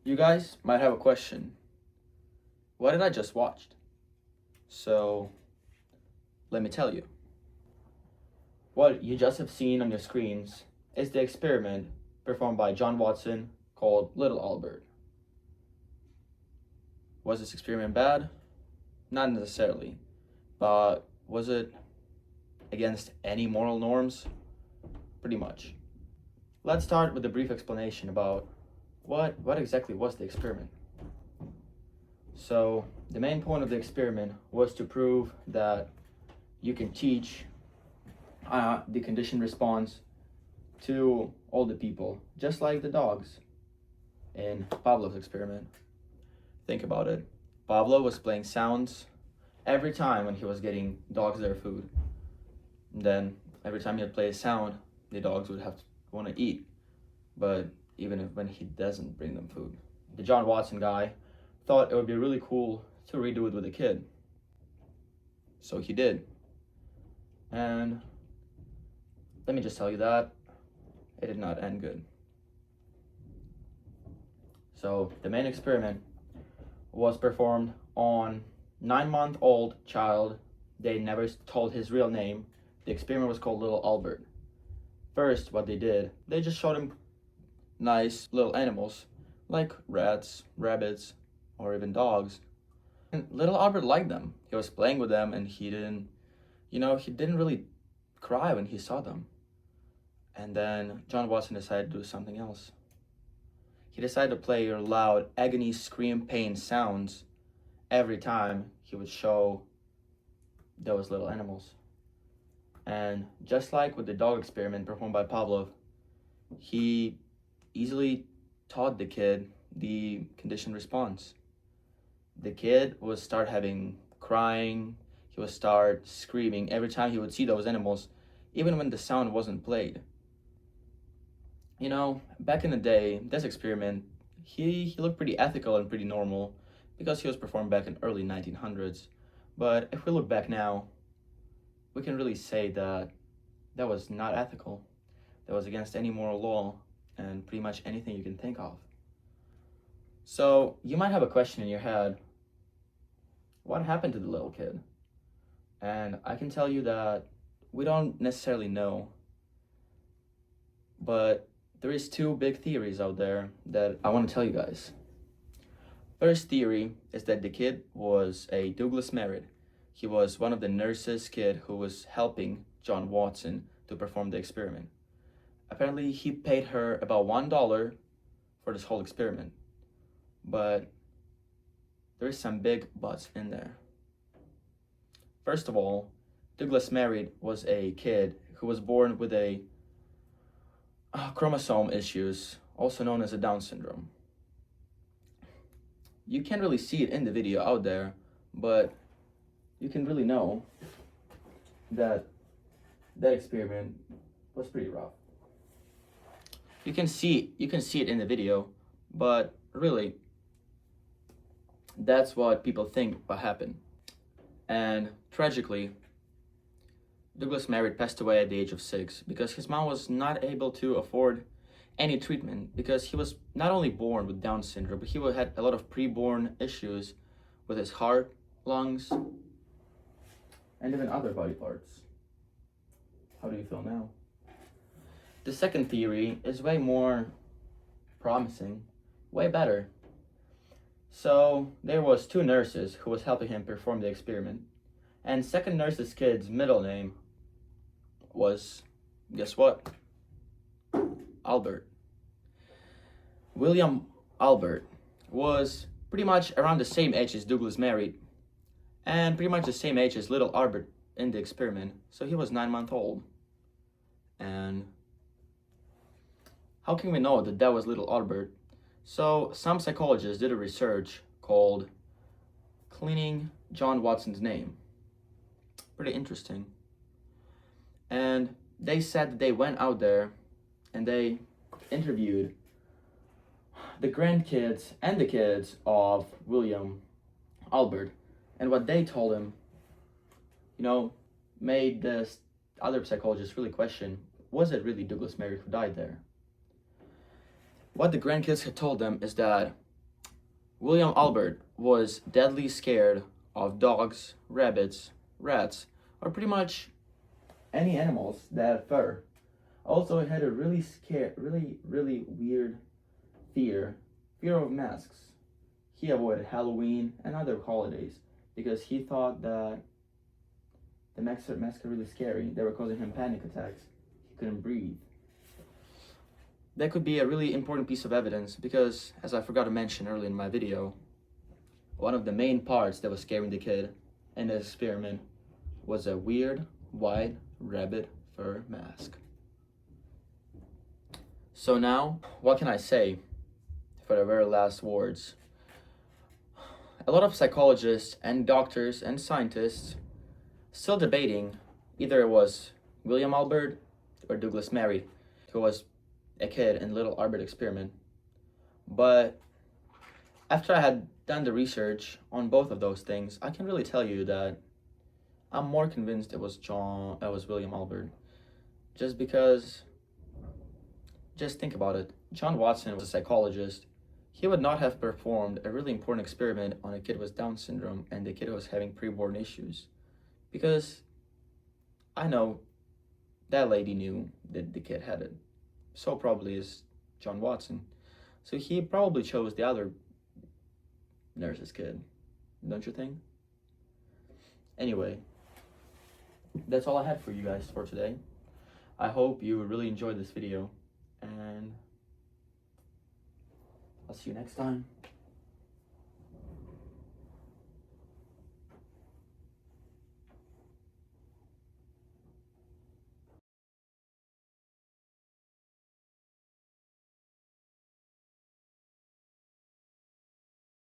You guys might have a question. What did I just watch? So, let me tell you. What you just have seen on your screens is the experiment performed by John Watson called Little Albert. Was this experiment bad? Not necessarily. But was it against any moral norms? Pretty much. Let's start with a brief explanation about what exactly was the experiment. So, the main point of the experiment was to prove that you can teach the conditioned response to older people, just like the dogs in Pavlov's experiment. Think about it. Pavlov was playing sounds every time when he was getting dogs their food. And then every time he'd play a sound, the dogs would have to want to eat. But even when he doesn't bring them food. The John Watson guy thought it would be really cool to redo it with a kid. So he did. And let me just tell you that it did not end good. So the main experiment was performed on 9-month-old child. They never told his real name. The experiment was called Little Albert. First, what they did, they just showed him nice little animals like rats, rabbits, or even dogs. And little Albert liked them. He was playing with them and he didn't really cry when he saw them. And then John Watson decided to do something else. He decided to play loud agony, scream, pain sounds every time he would show those little animals. And just like with the dog experiment performed by Pavlov, he easily taught the kid the conditioned response. The kid would start crying, he would start screaming every time he would see those animals, even when the sound wasn't played. You know, back in the day, this experiment, he looked pretty ethical and pretty normal because he was performed back in early 1900s. But if we look back now, we can really say that that was not ethical. That was against any moral law and pretty much anything you can think of. So you might have a question in your head. What happened to the little kid? And I can tell you that we don't necessarily know. But there is two big theories out there that I want to tell you guys. First theory is that the kid was a Douglas Merritt. He was one of the nurses' kid who was helping John Watson to perform the experiment. Apparently, he paid her about $1 for this whole experiment. But there is some big buts in there. First of all, Douglas Merritt was a kid who was born with a chromosome issues, also known as a Down syndrome. You can't really see it in the video out there, but you can really know that that experiment was pretty rough. You can see it in the video, but really, that's what people think what happened. And tragically, Douglas Merritt passed away at the age of 6 because his mom was not able to afford any treatment because he was not only born with Down syndrome, but he had a lot of pre-born issues with his heart, lungs, and even other body parts. How do you feel now? The second theory is way more promising, way better. So there was 2 nurses who was helping him perform the experiment. And second nurse's kid's middle name was, guess what? Albert. William Albert was pretty much around the same age as Douglas Merritt and pretty much the same age as little Albert in the experiment. So he was 9 months old. And how can we know that that was little Albert? So some psychologists did a research called Cleaning John Watson's Name. Pretty interesting. And they said that they went out there and they interviewed the grandkids and the kids of William Albert. And what they told him, made the other psychologists really question, was it really Douglas Merritt who died there? What the grandkids had told them is that William Albert was deadly scared of dogs, rabbits, rats, or pretty much any animals that have fur. Also, he had a really weird fear of masks. He avoided Halloween and other holidays because he thought that the masks are really scary. They were causing him panic attacks. He couldn't breathe. That could be a really important piece of evidence because, as I forgot to mention earlier in my video, one of the main parts that was scaring the kid in the experiment was a weird white rabbit fur mask. So now, what can I say for the very last words? A lot of psychologists and doctors and scientists still debating either it was William Albert or Douglas Murray who was a kid in Little Albert experiment. But after I had done the research on both of those things, I can really tell you that I'm more convinced it was William Albert. Just because, just think about it. John Watson was a psychologist. He would not have performed a really important experiment on a kid with Down syndrome and the kid who was having preborn issues. Because I know that lady knew that the kid had it. So probably is John Watson. So he probably chose the other nurse's kid, don't you think? Anyway, that's all I had for you guys for today. I hope you really enjoyed this video, and I'll see you next time.